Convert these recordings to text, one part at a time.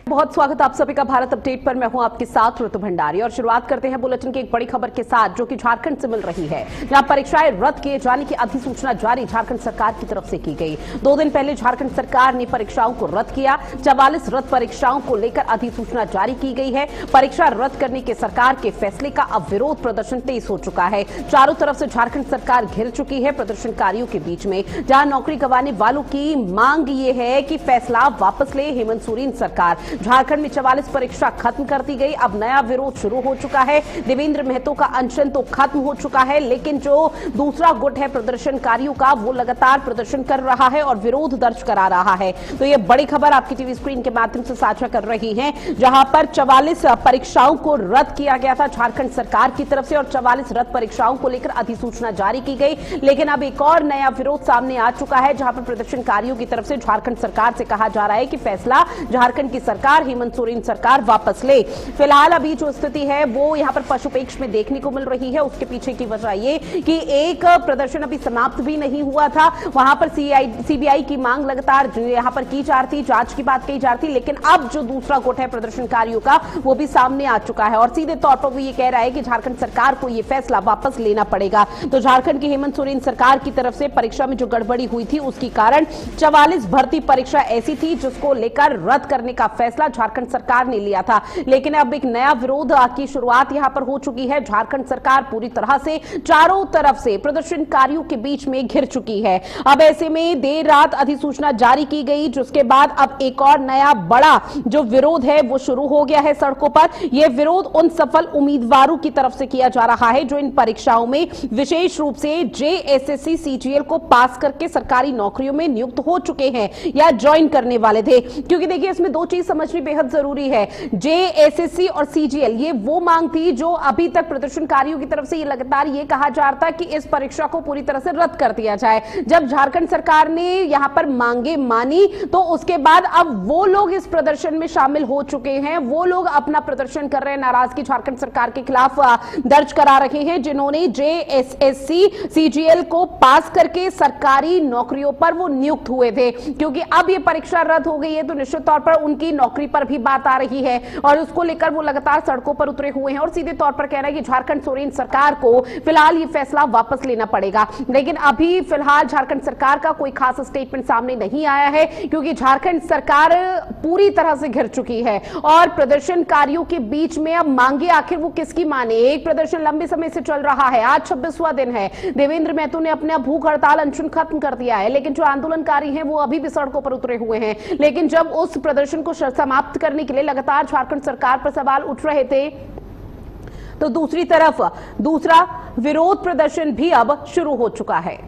बहुत स्वागत आप सभी का भारत अपडेट पर। मैं हूं आपके साथ ऋतु भंडारी और शुरुआत करते हैं बुलेटिन की एक बड़ी खबर के साथ जो कि झारखंड से मिल रही है, जहां परीक्षाएं रद्द किए जाने की अधिसूचना जारी झारखंड सरकार की तरफ से की गई। 2 दिन पहले झारखंड सरकार ने परीक्षाओं को रद्द किया। 44 रद्द परीक्षाओं को लेकर अधिसूचना जारी की गई है। परीक्षा रद्द करने के सरकार के फैसले का अब विरोध प्रदर्शन तेज हो चुका है। चारों तरफ से झारखंड सरकार घिर चुकी है प्रदर्शनकारियों के बीच में, जहां नौकरी गंवाने वालों की मांग ये है कि फैसला वापस ले हेमंत सोरेन सरकार। झारखंड में 44 परीक्षा खत्म कर दी गई। अब नया विरोध शुरू हो चुका है। देवेंद्र महतो का अनशन तो खत्म हो चुका है, लेकिन जो दूसरा गुट है प्रदर्शनकारियों का, वो लगातार प्रदर्शन कर रहा है और विरोध दर्ज करा रहा है। तो ये बड़ी खबर आपकी टीवी स्क्रीन के माध्यम से साझा कर रही है, जहां पर 44 परीक्षाओं को रद्द किया गया था झारखंड सरकार की तरफ से और 44 रद्द परीक्षाओं को लेकर अधिसूचना जारी की गई। लेकिन अब एक और नया विरोध सामने आ चुका है, जहां पर प्रदर्शनकारियों की तरफ से झारखंड सरकार से कहा जा रहा है कि फैसला झारखंड की सरकार हेमंत सोरेन सरकार वापस ले। फिलहाल अभी जो स्थिति है वो यहां पर पशुपेक्ष में देखने को मिल रही है। उसके पीछे की वजह ये कि एक प्रदर्शन अभी समाप्त भी नहीं हुआ था, वहां पर सीबीआई की मांग लगातार यहां पर की जा रही थी, जांच की बात कही जा रही थी। लेकिन अब जो दूसरा गुट है प्रदर्शनकारियों का, वो भी सामने आ चुका है और सीधे तौर पर वो ये कह रहा है कि झारखंड सरकार को यह फैसला वापस लेना पड़ेगा। तो झारखंड की हेमंत सोरेन सरकार की तरफ से परीक्षा में जो गड़बड़ी हुई थी उसके कारण 44 भर्ती परीक्षा ऐसी थी जिसको लेकर रद्द करने का फैसला झारखंड सरकार ने लिया था। लेकिन अब एक नया विरोध की शुरुआत यहां पर हो चुकी है। झारखंड सरकार पूरी तरह से चारों तरफ से प्रदर्शनकारियों के बीच में घिर चुकी है। अब ऐसे में देर रात अधिसूचना जारी की गई, जिसके बाद अब एक और नया बड़ा जो विरोध है वो शुरू हो गया है सड़कों पर। यह विरोध उन सफल उम्मीदवारों की तरफ से किया जा रहा है जो इन परीक्षाओं में विशेष रूप से जेएसएससी सीजीएल को पास करके सरकारी नौकरियों में नियुक्त हो चुके हैं या ज्वाइन करने वाले थे। क्योंकि देखिए इसमें 2 चीज समझनी बेहद जरूरी है। जेएसएससी और सीजीएल ये वो मांग थी जो अभी तक प्रदर्शनकारियों की तरफ से ये लगातार ये कहा जा रहा था कि इस परीक्षा को पूरी तरह से रद्द कर दिया जाए। जब झारखंड सरकार ने यहां पर मांगे मानी तो उसके बाद अब वो लोग इस प्रदर्शन में शामिल हो चुके हैं। वो लोग अपना प्रदर्शन कर रहे हैं, नाराजगी झारखंड सरकार के खिलाफ दर्ज करा रहे हैं, जिन्होंने जेएसएससी सीजीएल को पास करके सरकारी नौकरियों पर वो नियुक्त हुए थे। क्योंकि अब ये परीक्षा रद्द हो गई है तो निश्चित तौर पर उनकी नौकरी पर भी बात आ रही है और उसको लेकर वो लगातार सड़कों पर उतरे हुए हैं और सीधे तौर पर कह रहे हैं कि झारखंड सोरेन सरकार को फिलहाल ये फैसला वापस लेना पड़ेगा। लेकिन अभी फिलहाल झारखंड सरकार का कोई खास स्टेटमेंट सामने नहीं आया है, क्योंकि झारखंड सरकार पूरी तरह से घिर चुकी है और प्रदर्शनकारियों के बीच में अब मांगे आखिर वो किसकी माने। एक प्रदर्शन लंबे समय से चल रहा है, आज 26वां दिन है। देवेंद्र महतो ने अपना भूख हड़ताल अनशन खत्म कर दिया है, लेकिन जो आंदोलनकारी हैं वो अभी भी सड़कों पर उतरे हुए हैं। लेकिन जब उस प्रदर्शन को समाप्त करने के लिए लगातार झारखंड सरकार पर सवाल उठ रहे थे, तो दूसरी तरफ दूसरा विरोध प्रदर्शन भी अब शुरू हो चुका है।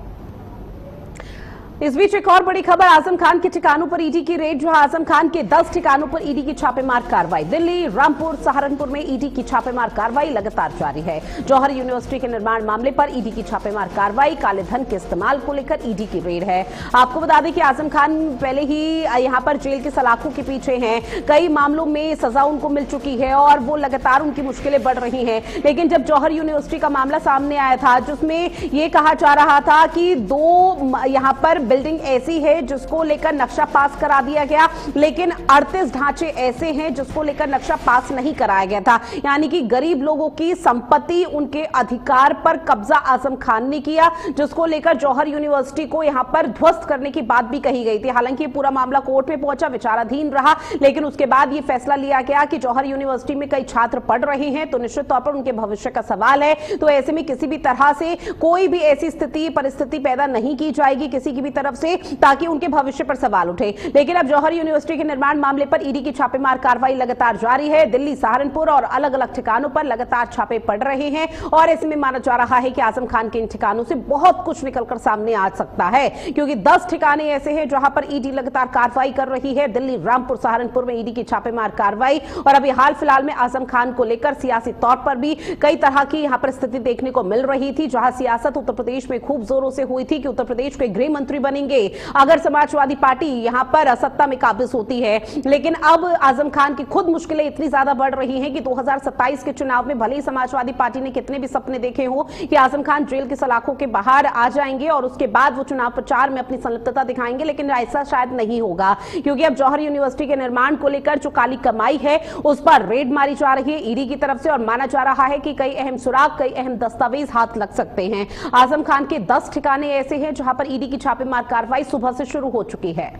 इस बीच एक और बड़ी खबर, आजम खान के ठिकानों पर ईडी की रेड। जहां आजम खान के 10 ठिकानों पर ईडी की छापेमार कार्रवाई। दिल्ली, रामपुर, सहारनपुर में ईडी की छापेमार कार्रवाई लगातार जारी है। जौहर यूनिवर्सिटी के निर्माण मामले पर ईडी की छापेमार कार्रवाई, काले धन के इस्तेमाल को लेकर ईडी की रेड है। आपको बता दें कि आजम खान पहले ही यहां पर जेल के सलाखों के पीछे हैं। कई मामलों में सजा उनको मिल चुकी है और वो लगातार उनकी मुश्किलें बढ़ रही हैं। लेकिन जब जौहर यूनिवर्सिटी का मामला सामने आया था, जिसमें यह कहा जा रहा था कि 2 यहां पर बिल्डिंग ऐसी है जिसको लेकर नक्शा पास करा दिया गया, लेकिन 38 ढांचे ऐसे हैं जिसको लेकर नक्शा पास नहीं कराया गया था। यानी कि गरीब लोगों की संपत्ति, उनके अधिकार पर कब्जा आजम खान ने किया, जिसको लेकर जौहर यूनिवर्सिटी को यहां पर ध्वस्त करने की बात भी कही गई थी। हालांकि पूरा मामला कोर्ट में पहुंचा, विचाराधीन रहा, लेकिन उसके बाद यह फैसला लिया गया कि जौहर यूनिवर्सिटी में कई छात्र पढ़ रहे हैं तो निश्चित तौर पर उनके भविष्य का सवाल है। तो ऐसे में किसी भी तरह से कोई भी ऐसी स्थिति परिस्थिति पैदा नहीं की जाएगी किसी की भी तरफ से, ताकि उनके भविष्य पर सवाल उठे। लेकिन अब जौहर यूनिवर्सिटी के निर्माण मामले पर ईडी की छापेमार कार्रवाई लगातार जारी है। दिल्ली, सहारनपुर और अलग अलग ठिकानों पर लगातार छापे पड़ रहे हैं और ऐसे में माना जा रहा है कि आजम खान के इन ठिकानों से बहुत कुछ निकलकर सामने आ सकता है, क्योंकि 10 ठिकाने ऐसे हैं जहां पर ईडी लगातार कार्रवाई कर रही है। दिल्ली, रामपुर, सहारनपुर में ईडी की छापेमार कार्रवाई और अभी हाल फिलहाल में आजम खान को लेकर सियासी तौर पर भी कई तरह की यहां पर स्थिति देखने को मिल रही थी, जहां सियासत उत्तर प्रदेश में खूब जोरों से हुई थी कि उत्तर प्रदेश के गृह मंत्री बनेंगे अगर समाजवादी पार्टी यहां पर सत्ता में काबिज होती है। लेकिन अब आजम खान की खुद मुश्किलें इतनी ज्यादा बढ़ रही हैं कि 2027 के चुनाव में भले ही समाजवादी पार्टी ने कितने भी सपने देखे हो कि आजम खान जेल की सलाखों के बाहर आ जाएंगे और उसके बाद वो चुनाव प्रचार में अपनी संलिप्तता दिखाएंगे, लेकिन ऐसा शायद नहीं होगा, क्योंकि अब जौहर यूनिवर्सिटी के निर्माण को लेकर जो काली कमाई है उस पर रेड मारी जा रही है ईडी की तरफ से, और माना जा रहा है कि कई अहम सुराग, कई अहम दस्तावेज हाथ लग सकते हैं। आजम खान के 10 ठिकाने ऐसे हैं जहां पर ईडी की छापेमार कार्रवाई सुबह से शुरू हो चुकी है।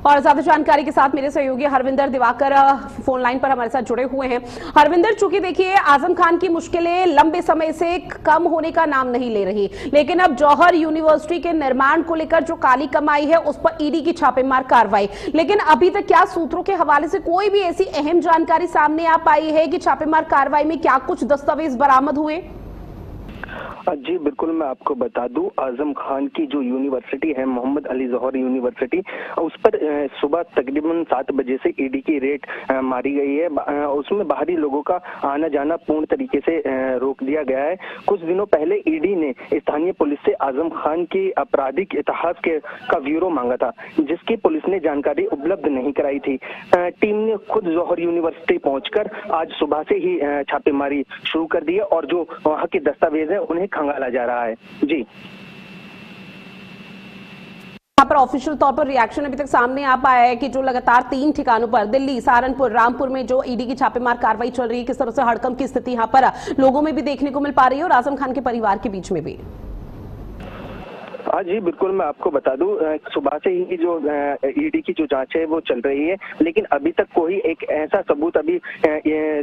और ज्यादा जानकारी के साथ मेरे सहयोगी हरविंदर दिवाकर फोन लाइन पर हमारे साथ जुड़े हुए हैं। हरविंदर, चूंकि देखिए आजम खान की मुश्किलें लंबे समय से कम होने का नाम नहीं ले रही, लेकिन अब जौहर यूनिवर्सिटी के निर्माण को लेकर जो काली कमाई है उस पर ईडी की छापेमार कार्रवाई, लेकिन अभी तक क्या सूत्रों के हवाले से कोई भी ऐसी अहम जानकारी सामने आ पाई है कि छापेमार कार्रवाई में क्या कुछ दस्तावेज बरामद हुए? जी बिल्कुल, मैं आपको बता दूं, आजम खान की जो यूनिवर्सिटी है मोहम्मद अली जौहर यूनिवर्सिटी, उस पर सुबह तकरीबन 7 बजे से ईडी की रेड मारी गई है। उसमें बाहरी लोगों का आना जाना पूर्ण तरीके से रोक दिया गया है। कुछ दिनों पहले ईडी ने स्थानीय पुलिस से आजम खान की आपराधिक इतिहास का ब्यूरो मांगा था, जिसकी पुलिस ने जानकारी उपलब्ध नहीं कराई थी। टीम ने खुद जौहर यूनिवर्सिटी पहुंचकर आज सुबह से ही छापेमारी शुरू कर दी है और जो वहाँ के दस्तावेज है उन्हें खंगाला जा रहा है। जी, यहाँ पर ऑफिशियल तौर पर रिएक्शन अभी तक सामने आ पाया है कि जो लगातार 3 ठिकानों पर दिल्ली, सहारनपुर, रामपुर में जो ईडी की छापेमार कार्रवाई चल रही है, किस तरह से हड़कंप की स्थिति यहाँ पर लोगों में भी देखने को मिल पा रही है और आजम खान के परिवार के बीच में भी। हाँ जी बिल्कुल, मैं आपको बता दूं, सुबह से ही जो ईडी की जो जांच है वो चल रही है, लेकिन अभी तक कोई एक ऐसा सबूत अभी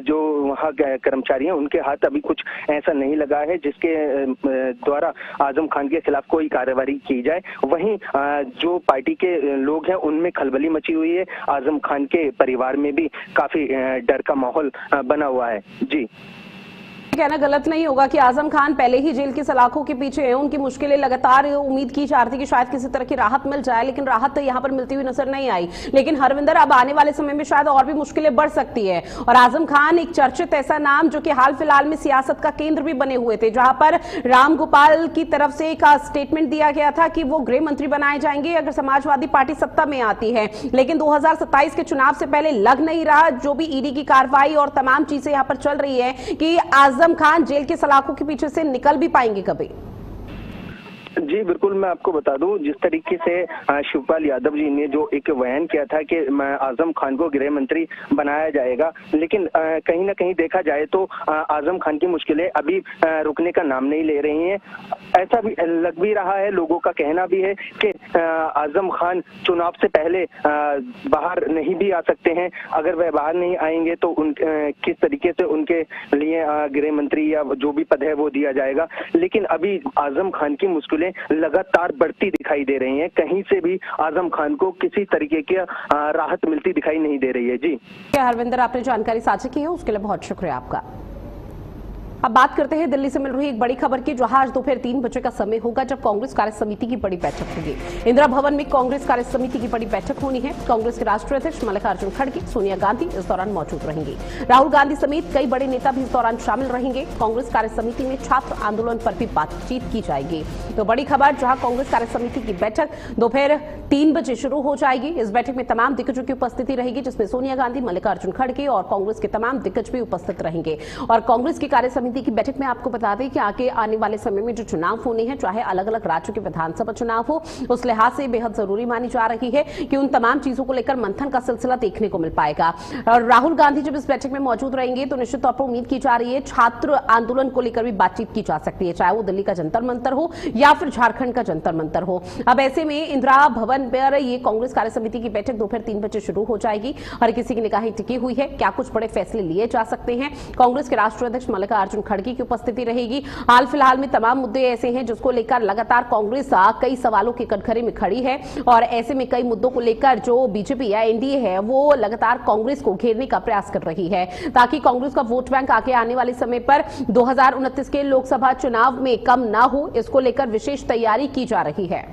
जो वहाँ कर्मचारी हैं उनके हाथ अभी कुछ ऐसा नहीं लगा है जिसके द्वारा आजम खान के खिलाफ कोई कार्रवाई की जाए। वहीं जो पार्टी के लोग हैं उनमें खलबली मची हुई है। आजम खान के परिवार में भी काफी डर का माहौल बना हुआ है। जी, कहना गलत नहीं होगा कि आजम खान पहले ही जेल की सलाखों के पीछे हैं, उनकी मुश्किलें लगातार, उम्मीद की जा रही थी कि शायद किसी तरह की राहत मिल जाए, लेकिन राहत यहां पर मिलती हुई नजर नहीं आई। लेकिन हरविंदर, अब आने वाले समय में शायद और भी मुश्किलें बढ़ सकती है, और आजम खान एक चर्चित ऐसा नाम जो कि हाल फिलहाल में सियासत का केंद्र भी बने हुए थे, जहां पर राम गोपाल की तरफ से एक स्टेटमेंट दिया गया था कि वो गृह मंत्री बनाए जाएंगे अगर समाजवादी पार्टी सत्ता में आती है, लेकिन 2027 के चुनाव से पहले लग नहीं रहा, जो भी ईडी की कार्रवाई और तमाम चीजें यहां पर चल रही है, कि आजम खान जेल के सलाखों के पीछे से निकल भी पाएंगे कभी। जी बिल्कुल, मैं आपको बता दूं, जिस तरीके से शिवपाल यादव जी ने जो एक बयान किया था कि आजम खान को गृह मंत्री बनाया जाएगा, लेकिन कहीं ना कहीं देखा जाए तो आजम खान की मुश्किलें अभी रुकने का नाम नहीं ले रही हैं। ऐसा भी लग भी रहा है, लोगों का कहना भी है कि आजम खान चुनाव से पहले बाहर नहीं भी आ सकते हैं। अगर वह बाहर नहीं आएंगे तो किस तरीके से उनके लिए गृह मंत्री या जो भी पद है वो दिया जाएगा। लेकिन अभी आजम खान की मुश्किलें लगातार बढ़ती दिखाई दे रही हैं, कहीं से भी आजम खान को किसी तरीके की राहत मिलती दिखाई नहीं दे रही है। जी हरविंदर, आपने जानकारी साझा की है उसके लिए बहुत शुक्रिया आपका। अब बात करते हैं दिल्ली से मिल रही एक बड़ी खबर की, जो आज दोपहर 3 बजे का समय होगा जब कांग्रेस कार्य समिति की बड़ी बैठक होगी। इंदिरा भवन में कांग्रेस कार्य समिति की बड़ी बैठक होनी है। कांग्रेस के राष्ट्रीय अध्यक्ष मल्लिकार्जुन खड़गे, सोनिया गांधी इस दौरान मौजूद रहेंगी। राहुल गांधी समेत कई बड़े नेता भी इस दौरान शामिल रहेंगे। कांग्रेस कार्य समिति में छात्र आंदोलन पर भी बातचीत की जाएगी। तो बड़ी खबर, जहां कांग्रेस कार्य समिति की बैठक दोपहर 3 बजे शुरू हो जाएगी। इस बैठक में तमाम दिग्गजों की उपस्थिति रहेगी, जिसमें सोनिया गांधी, मल्लिकार्जुन खड़गे और कांग्रेस के तमाम दिग्गज भी उपस्थित रहेंगे। और कांग्रेस की कार्य समिति की बैठक में आपको बता दें कि आगे आने वाले समय में जो चुनाव होने हैं, चाहे अलग अलग राज्यों के विधानसभा चुनाव हो, उस लिहाज से बेहद जरूरी मानी जा रही है कि उन तमाम चीजों को लेकर मंथन का सिलसिला देखने को मिल पाएगा। और राहुल गांधी जब इस बैठक में मौजूद रहेंगे तो निश्चित तौर पर उम्मीद की जा रही है छात्र आंदोलन को लेकर भी बातचीत की जा सकती है, चाहे वो दिल्ली का जंतर मंतर हो या फिर झारखंड का जंतर मंतर हो। अब ऐसे में इंदिरा भवन पर ये कांग्रेस कार्य समिति की बैठक दोपहर 3 बजे शुरू हो जाएगी। हर किसी की निगाहें टिकी हुई है, क्या कुछ बड़े फैसले लिए जा सकते हैं। कांग्रेस के राष्ट्रीय अध्यक्ष मल्लिकार्जुन खड़गे की उपस्थिति रहेगी। हाल फिलहाल में तमाम मुद्दे ऐसे हैं जिसको लेकर लगातार कांग्रेस कई सवालों के कटघरे में खड़ी है, और ऐसे में कई मुद्दों को लेकर जो बीजेपी या एनडीए है वो लगातार कांग्रेस को घेरने का प्रयास कर रही है, ताकि कांग्रेस का वोट बैंक आगे आने वाले समय पर 2029 के लोकसभा चुनाव में कम ना हो, इसको लेकर विशेष तैयारी की जा रही है।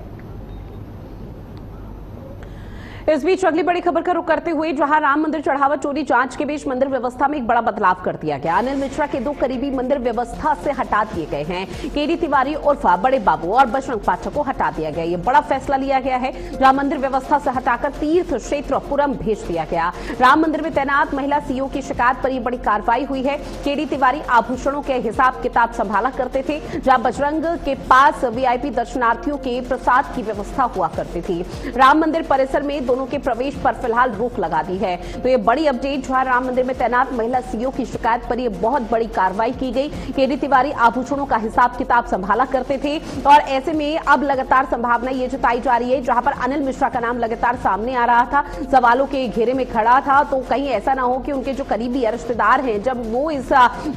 इस बीच अगली बड़ी खबर का रुख करते हुए जहां राम मंदिर चढ़ावा चोरी जांच के बीच मंदिर व्यवस्था में एक बड़ा बदलाव कर दिया गया। अनिल मिश्रा के 2 करीबी मंदिर व्यवस्था से हटा दिए गए हैं। केडी तिवारी उर्फ बड़े बाबू और बजरंग पाठक को हटा दिया गया। ये बड़ा फैसला लिया गया है जहां मंदिर व्यवस्था से हटाकर तीर्थ क्षेत्र पुरम भेज दिया गया। राम मंदिर में तैनात महिला सीओ की शिकायत पर यह बड़ी कार्रवाई हुई है। केडी तिवारी आभूषणों के हिसाब किताब संभाला करते थे, जहां बजरंग के पास वीआईपी दर्शनार्थियों के प्रसाद की व्यवस्था हुआ करती थी। राम मंदिर परिसर में दोनों के प्रवेश पर फिलहाल रोक लगा दी है। तो ये बड़ी अपडेट जहां राम मंदिर में तैनात महिला सीओ की शिकायत पर यह बहुत बड़ी कार्रवाई की गई। केडी तिवारी आभूषणों का हिसाब किताब संभाला करते थे और ऐसे में अब लगातार संभावना ये जताई जा रही है, जहां पर अनिल मिश्रा का नाम लगातार सामने आ रहा था, सवालों के घेरे में खड़ा था, तो कहीं ऐसा ना हो कि उनके जो करीबी रिश्तेदार हैं जब वो इस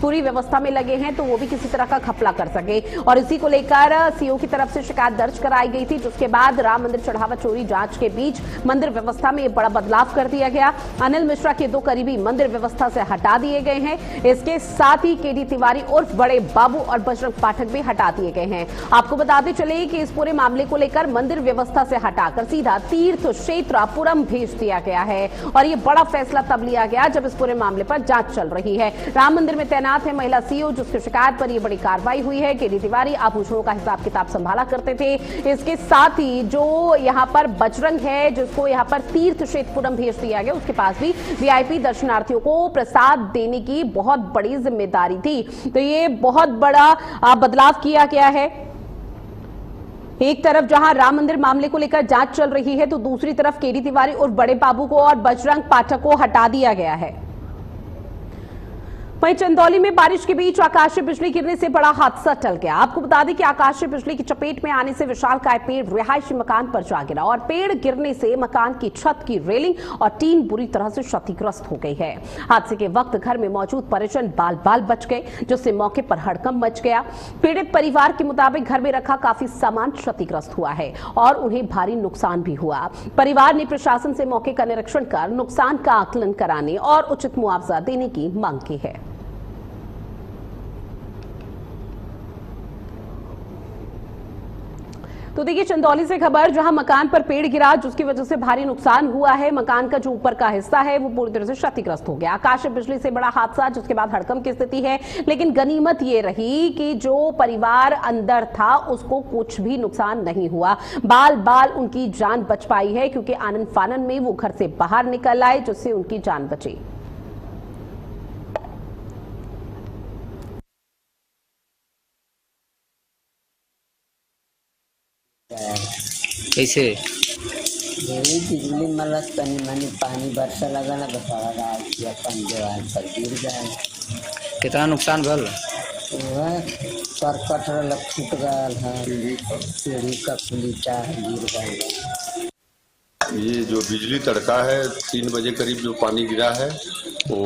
पूरी व्यवस्था में लगे हैं तो वो भी किसी तरह का घपला कर सके। और इसी को लेकर सीओ की तरफ से शिकायत दर्ज कराई गई थी, जिसके बाद राम मंदिर चढ़ावा चोरी जांच के बीच मंदिर व्यवस्था में बड़ा बदलाव कर दिया गया। अनिल मिश्रा के 2 करीबी मंदिर व्यवस्था से हटा दिए गए हैं। इसके साथ ही केडी तिवारी उर्फ बड़े बाबू और बजरंग पाठक भी हटा दिए गए हैं। आपको बताते चले कि इस पूरे मामले को लेकर मंदिर व्यवस्था से हटाकर सीधा तीर्थ क्षेत्र पुरम भेज दिया गया है। और यह बड़ा फैसला तब लिया गया जब इस पूरे मामले पर जांच चल रही है। राम मंदिर में तैनात है महिला सीओ, जिसकी शिकायत पर यह बड़ी कार्रवाई हुई है। केडी तिवारी आभूषणों का हिसाब किताब संभाला करते थे। इसके साथ ही जो यहां पर बजरंग है, जिसको यहां पर तीर्थ क्षेत्रपुरम भेज दिया गया, उसके पास भी वीआईपी दर्शनार्थियों को प्रसाद देने की बहुत बड़ी जिम्मेदारी थी। तो ये बहुत बड़ा बदलाव किया गया है। एक तरफ जहां राम मंदिर मामले को लेकर जांच चल रही है, तो दूसरी तरफ केडी तिवारी और बड़े बाबू को और बजरंग पाठक को हटा दिया गया है। वहीं चंदौली में बारिश के बीच आकाशीय बिजली गिरने से बड़ा हादसा टल गया। आपको बता दें कि आकाशीय बिजली की चपेट में आने से विशालकाय पेड़ रिहायशी मकान पर जा गिरा और पेड़ गिरने से मकान की छत की रेलिंग और टीन बुरी तरह से क्षतिग्रस्त हो गई है। हादसे के वक्त घर में मौजूद परिजन बाल बाल बच गए, जिससे मौके पर हड़कंप मच गया। पीड़ित परिवार के मुताबिक घर में रखा काफी सामान क्षतिग्रस्त हुआ है और उन्हें भारी नुकसान भी हुआ। परिवार ने प्रशासन से मौके का निरीक्षण कर नुकसान का आकलन कराने और उचित मुआवजा देने की मांग की है। तो देखिए चंदौली से खबर, जहां मकान पर पेड़ गिरा, जिसकी वजह से भारी नुकसान हुआ है। मकान का जो ऊपर का हिस्सा है वो पूरी तरह से क्षतिग्रस्त हो गया। आकाशीय बिजली से बड़ा हादसा, जिसके बाद हड़कंप की स्थिति है। लेकिन गनीमत ये रही कि जो परिवार अंदर था उसको कुछ भी नुकसान नहीं हुआ। बाल बाल उनकी जान बच पाई है, क्योंकि आनन फानन में वो घर से बाहर निकल आए, जिससे उनकी जान बची। कैसे यही बिजली मलस तनी मनी पानी बरसा लगा ना बसाड़ा कि अपन दीवार पर गिर जाए। कितना नुकसान भल? वह करकट फूट गल है, सीढ़ी का पुलीटा गिर गया। ये जो बिजली तड़का है 3 बजे करीब जो पानी गिरा है, वो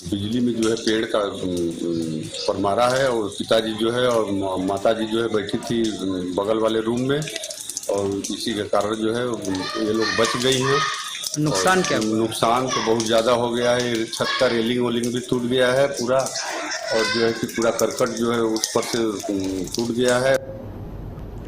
बिजली में जो है पेड़ का पर मारा है और पिताजी जो है और माताजी जो है बैठी थी बगल वाले रूम में, और इसी के कारण जो है ये लोग बच गई हैं। नुकसान क्या? नुकसान तो बहुत ज़्यादा हो गया है। छत का रेलिंग वोलिंग भी टूट गया है पूरा, और जो है कि पूरा करकट जो है उस पर से टूट गया है।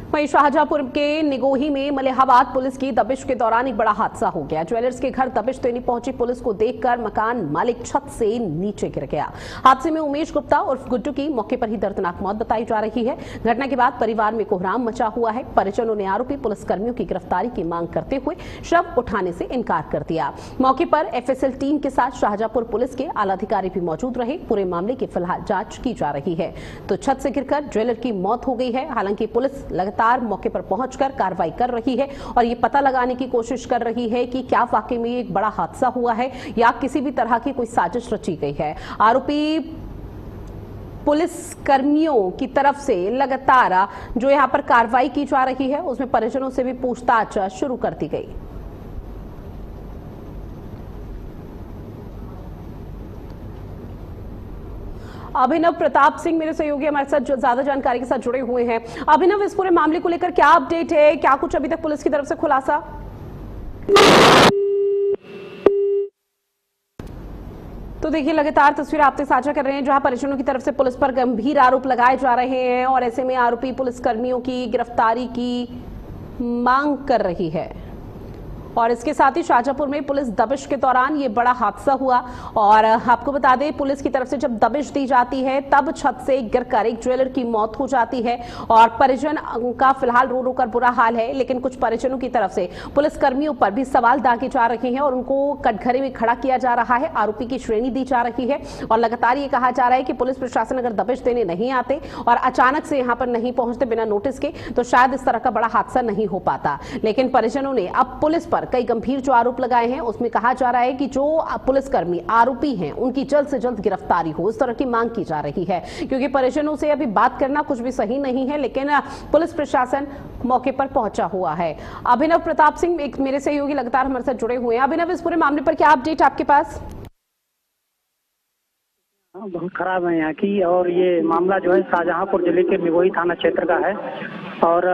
वहीं शाहजहांपुर के निगोही में मलिहाबाद पुलिस की दबिश के दौरान एक बड़ा हादसा हो गया। ज्वेलर्स के घर दबिश देने पहुंची पुलिस को देखकर मकान मालिक छत से नीचे गिर गया। हादसे में उमेश गुप्ता उर्फ गुड्डू की मौके पर ही दर्दनाक मौत बताई जा रही है। घटना के बाद परिवार में कोहराम मचा हुआ है। परिजनों ने आरोपी पुलिसकर्मियों की गिरफ्तारी की मांग करते हुए शव उठाने से इनकार कर दिया। मौके पर एफएसएल टीम के साथ शाहजहांपुर पुलिस के आला अधिकारी भी मौजूद रहे। पूरे मामले की फिलहाल जांच की जा रही है। तो छत से गिरकर ज्वेलर की मौत हो गई है। हालांकि पुलिस लगातार मौके पर पहुंचकर कार्रवाई कर रही है और ये पता लगाने की कोशिश कर रही है कि क्या वाकई में एक बड़ा हादसा हुआ है या किसी भी तरह की कोई साजिश रची गई है। आरोपी पुलिस कर्मियों की तरफ से लगातार जो यहां पर कार्रवाई की जा रही है, उसमें परिजनों से भी पूछताछ शुरू कर दी गई। अभिनव प्रताप सिंह मेरे सहयोगी हमारे साथ ज्यादा जानकारी के साथ जुड़े हुए हैं। अभिनव, इस पूरे मामले को लेकर क्या अपडेट है? क्या कुछ अभी तक पुलिस की तरफ से खुलासा? तो देखिए लगातार तस्वीर आपसे साझा कर रहे हैं, जहां परिजनों की तरफ से पुलिस पर गंभीर आरोप लगाए जा रहे हैं और ऐसे में आरोपी पुलिसकर्मियों की गिरफ्तारी की मांग कर रही है। और इसके साथ ही शाहजहांपुर में पुलिस दबिश के दौरान ये बड़ा हादसा हुआ। और आपको बता दें, पुलिस की तरफ से जब दबिश दी जाती है तब छत से गिरकर एक ज्वेलर की मौत हो जाती है और परिजन का फिलहाल रो रो कर बुरा हाल है। लेकिन कुछ परिजनों की तरफ से पुलिस कर्मियों पर भी सवाल दागे जा रहे हैं और उनको कटघरे में खड़ा किया जा रहा है, आरोपी की श्रेणी दी जा रही है। और लगातार ये कहा जा रहा है कि पुलिस प्रशासन अगर दबिश देने नहीं आते और अचानक से यहां पर नहीं पहुंचते बिना नोटिस के, तो शायद इस तरह का बड़ा हादसा नहीं हो पाता। लेकिन परिजनों ने अब पुलिस पर कई गंभीर जो आरोप लगाए हैं उसमें कहा जा रहा है कि जो पुलिसकर्मी आरोपी हैं उनकी जल्द से जल्द गिरफ्तारी हो, इस तरह की मांग की जा रही है। क्योंकि परिजनों से अभी बात करना कुछ भी सही नहीं है, लेकिन पुलिस प्रशासन मौके पर पहुंचा हुआ है। अभिनव प्रताप सिंह एक मेरे सहयोगी लगातार हमारे साथ जुड़े हुए हैं। अभिनव, इस पूरे मामले पर क्या अपडेट आपके पास? बहुत खराब है यहाँ की, और ये मामला जो है शाहजहांपुर जिले के मिगोही थाना क्षेत्र का है। और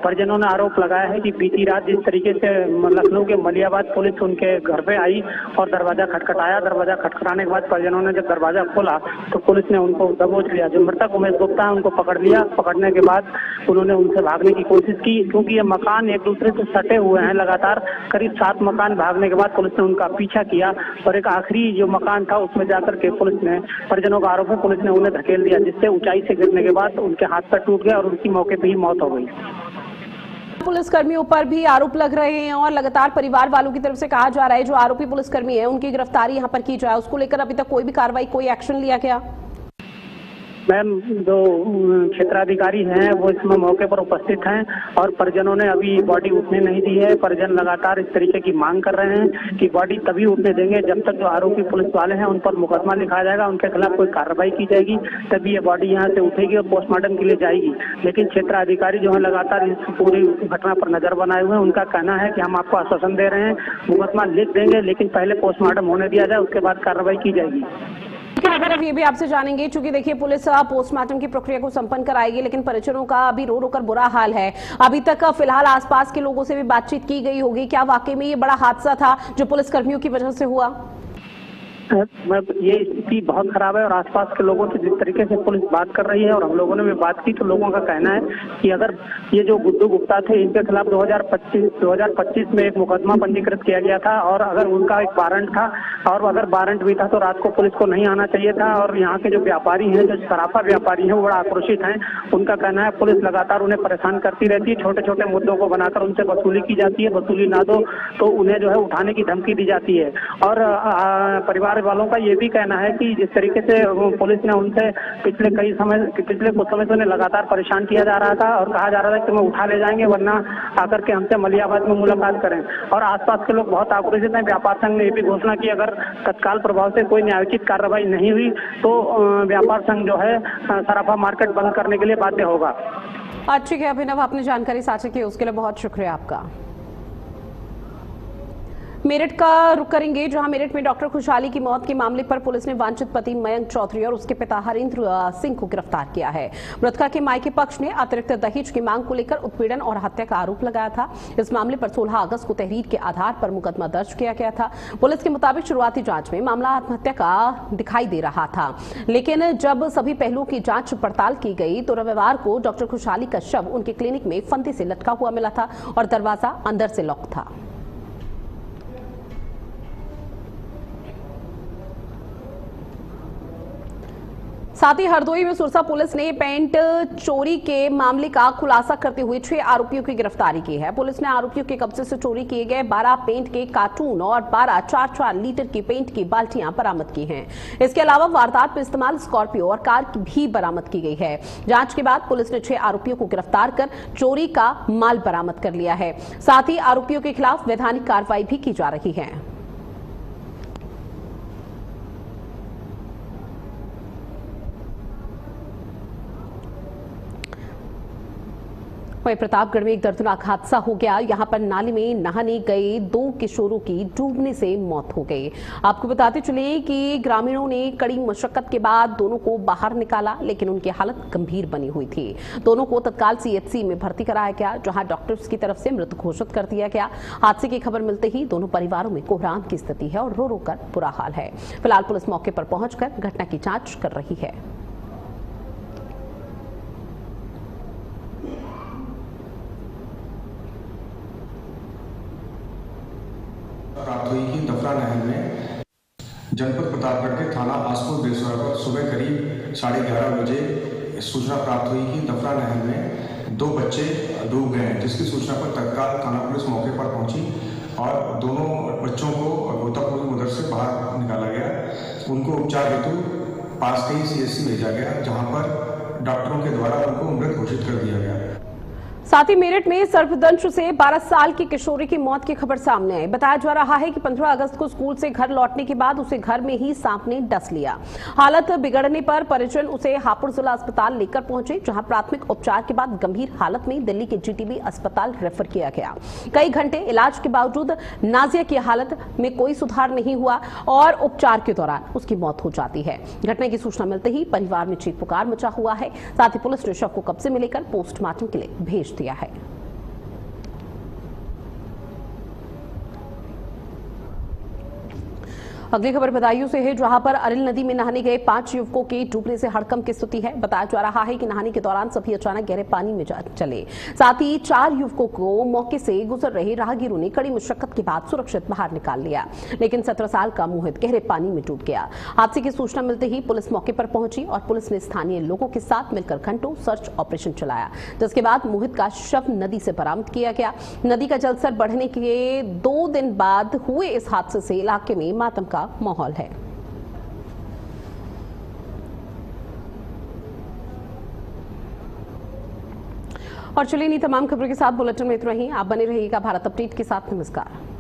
परिजनों ने आरोप लगाया है कि बीती रात जिस तरीके से लखनऊ के मलियाबाद पुलिस उनके घर पे आई और दरवाजा खटखटाया, दरवाजा खटखटाने के बाद परिजनों ने जब दरवाजा खोला तो पुलिस ने उनको दबोच लिया। जो मृतक उमेश गुप्ता है उनको पकड़ लिया। पकड़ने के बाद उन्होंने उनसे भागने की कोशिश की, क्योंकि ये मकान एक दूसरे से सटे हुए हैं। लगातार करीब 7 मकान भागने के बाद पुलिस ने उनका पीछा किया और एक आखिरी जो मकान था उसमें जाकर के पुलिस ने, परिजनों का आरोप है, पुलिस ने उन्हें धकेल दिया, जिससे ऊंचाई से गिरने के बाद उनके हाथ पैर टूट गए और उनकी मौके पर ही मौत हो गई। पुलिसकर्मियों पर भी आरोप लग रहे हैं और लगातार परिवार वालों की तरफ से कहा जा रहा है जो आरोपी पुलिसकर्मी है उनकी गिरफ्तारी यहां पर की जाए। उसको लेकर अभी तक कोई भी कार्रवाई, कोई एक्शन लिया गया? मैम, जो क्षेत्राधिकारी हैं वो इसमें मौके पर उपस्थित हैं और परिजनों ने अभी बॉडी उठने नहीं दी है। परिजन लगातार इस तरीके की मांग कर रहे हैं कि बॉडी तभी उठने देंगे जब तक जो आरोपी पुलिस वाले हैं उन पर मुकदमा लिखाया जाएगा, उनके खिलाफ कोई कार्रवाई की जाएगी, तभी ये बॉडी यहाँ से उठेगी और पोस्टमार्टम के लिए जाएगी। लेकिन क्षेत्राधिकारी जो है लगातार इस पूरी घटना पर नजर बनाए हुए हैं। उनका कहना है कि हम आपको आश्वासन दे रहे हैं, मुकदमा लिख देंगे, लेकिन पहले पोस्टमार्टम होने दिया जाए, उसके बाद कार्रवाई की जाएगी। अगर अब ये भी आपसे जानेंगे, चूंकि देखिए पुलिस पोस्टमार्टम की प्रक्रिया को संपन्न कराएगी, लेकिन परिजनों का अभी रो रो कर बुरा हाल है। अभी तक फिलहाल आसपास के लोगों से भी बातचीत की गई होगी, क्या वाकई में ये बड़ा हादसा था जो पुलिसकर्मियों की वजह से हुआ? ये स्थिति बहुत खराब है और आसपास के लोगों से जिस तरीके से पुलिस बात कर रही है और हम लोगों ने भी बात की, तो लोगों का कहना है कि अगर ये जो गुड्डू गुप्ता थे इनके खिलाफ 2025 में एक मुकदमा पंजीकृत किया गया था और अगर उनका एक वारंट था और अगर वारंट भी था तो रात को पुलिस को नहीं आना चाहिए था। और यहाँ के जो व्यापारी हैं, जो सराफा व्यापारी हैं, वो बड़ा आक्रोशित हैं। उनका कहना है पुलिस लगातार उन्हें परेशान करती रहती है, छोटे छोटे मुद्दों को बनाकर उनसे वसूली की जाती है, वसूली ना दो तो उन्हें जो है उठाने की धमकी दी जाती है। और परिवार वालों का ये भी कहना है कि जिस तरीके से पुलिस ने उनसे पिछले कुछ समय से उन्हें लगातार परेशान किया जा रहा था और कहा जा रहा था कि मैं उठा ले जाएंगे वरना आकर के हमसे मलियाबाद में मुलाकात करें। और आसपास के लोग बहुत आक्रोशित हैं। व्यापार संघ ने ये भी घोषणा की अगर तत्काल प्रभाव से कोई न्यायोचित कार्रवाई नहीं हुई तो व्यापार संघ जो है सराफा मार्केट बंद करने के लिए बाध्य होगा। ठीक है अभिनव, आपने जानकारी साझा की उसके लिए बहुत शुक्रिया आपका। मेरठ का रुख करेंगे, जहां मेरठ में डॉक्टर खुशहाली की मौत के मामले पर पुलिस ने वांछित पति मयंक चौधरी और उसके पिता हरेंद्र सिंह को गिरफ्तार किया है। मृतका के मायके पक्ष ने अतिरिक्त दहेज की मांग को लेकर उत्पीड़न और हत्या का आरोप लगाया था। इस मामले पर 16 अगस्त को तहरीर के आधार पर मुकदमा दर्ज किया गया था। पुलिस के मुताबिक शुरुआती जांच में मामला आत्महत्या का दिखाई दे रहा था, लेकिन जब सभी पहलुओं की जांच पड़ताल की गई तो रविवार को डॉक्टर खुशहाली का शव उनके क्लिनिक में फंदे से लटका हुआ मिला था और दरवाजा अंदर से लॉक था। साथ ही हरदोई में सुरसा पुलिस ने पेंट चोरी के मामले का खुलासा करते हुए 6 आरोपियों की गिरफ्तारी की है। पुलिस ने आरोपियों के कब्जे से चोरी किए गए 12 पेंट के कार्टून और 12 4-4 लीटर की पेंट की बाल्टियां बरामद की हैं। इसके अलावा वारदात में इस्तेमाल स्कॉर्पियो और कार भी बरामद की गई है। जांच के बाद पुलिस ने 6 आरोपियों को गिरफ्तार कर चोरी का माल बरामद कर लिया है। साथ ही आरोपियों के खिलाफ वैधानिक कार्रवाई भी की जा रही है। वहीं प्रतापगढ़ में एक दर्दनाक हादसा हो गया। यहां पर नाले में नहाने गए 2 किशोरों की डूबने से मौत हो गई। आपको बताते चले कि ग्रामीणों ने कड़ी मशक्कत के बाद दोनों को बाहर निकाला, लेकिन उनकी हालत गंभीर बनी हुई थी। दोनों को तत्काल CHC में भर्ती कराया गया, जहां डॉक्टर्स की तरफ से मृत घोषित कर दिया गया। हादसे की खबर मिलते ही दोनों परिवारों में कोहराम की स्थिति है और रो रो कर बुरा हाल है। फिलहाल पुलिस मौके पर पहुंचकर घटना की जांच कर रही है। प्राप्त हुई कि दफरा नहर में जनपद प्रतापगढ़ के थाना आसपुर देसरा पर सुबह करीब 11:30 बजे सूचना प्राप्त हुई कि दफरा नहर में 2 बच्चे डूब गए हैं, जिसकी सूचना पर तत्काल थाना पुलिस मौके पर पहुंची और दोनों बच्चों को गोताखोरी मदद से बाहर निकाला गया। उनको उपचार हेतु पास के ही CHC भेजा गया, जहां पर डॉक्टरों के द्वारा उनको मृत घोषित कर दिया गया। साथ ही मेरठ में सर्पदंश से 12 साल की किशोरी की मौत की खबर सामने आई। बताया जा रहा है कि 15 अगस्त को स्कूल से घर लौटने के बाद उसे घर में ही सांप ने डस लिया। हालत बिगड़ने पर परिजन उसे हापुड़ जिला अस्पताल लेकर पहुंचे, जहां प्राथमिक उपचार के बाद गंभीर हालत में दिल्ली के GTB अस्पताल रेफर किया गया। कई घंटे इलाज के बावजूद नाजिया की हालत में कोई सुधार नहीं हुआ और उपचार के दौरान उसकी मौत हो जाती है। घटना की सूचना मिलते ही परिवार में चीख पुकार मचा हुआ है। साथ ही पुलिस ने शव को कब्जे में लेकर पोस्टमार्टम के लिए भेज दिया है। अगली खबर बदायूं से है, जहां पर अरिल नदी में नहाने गए 5 युवकों के डूबने से हड़कंप की स्थिति है। बताया जा रहा है कि नहाने के दौरान सभी अचानक गहरे पानी में चले। साथ ही 4 युवकों को मौके से गुजर रहे राहगीरों ने कड़ी मुशक्कत के बाद सुरक्षित बाहर निकाल लिया, लेकिन 17 साल का मोहित गहरे पानी में डूब गया। हादसे की सूचना मिलते ही पुलिस मौके पर पहुंची और पुलिस ने स्थानीय लोगों के साथ मिलकर घंटों सर्च ऑपरेशन चलाया, जिसके बाद मोहित का शव नदी से बरामद किया गया। नदी का जलस्तर बढ़ने के 2 दिन बाद हुए इस हादसे से इलाके में मातम का माहौल है। और चलिए तमाम खबरों के साथ बुलेटिन में इतना ही। आप बने रहिएगा भारत अपडेट के साथ। नमस्कार।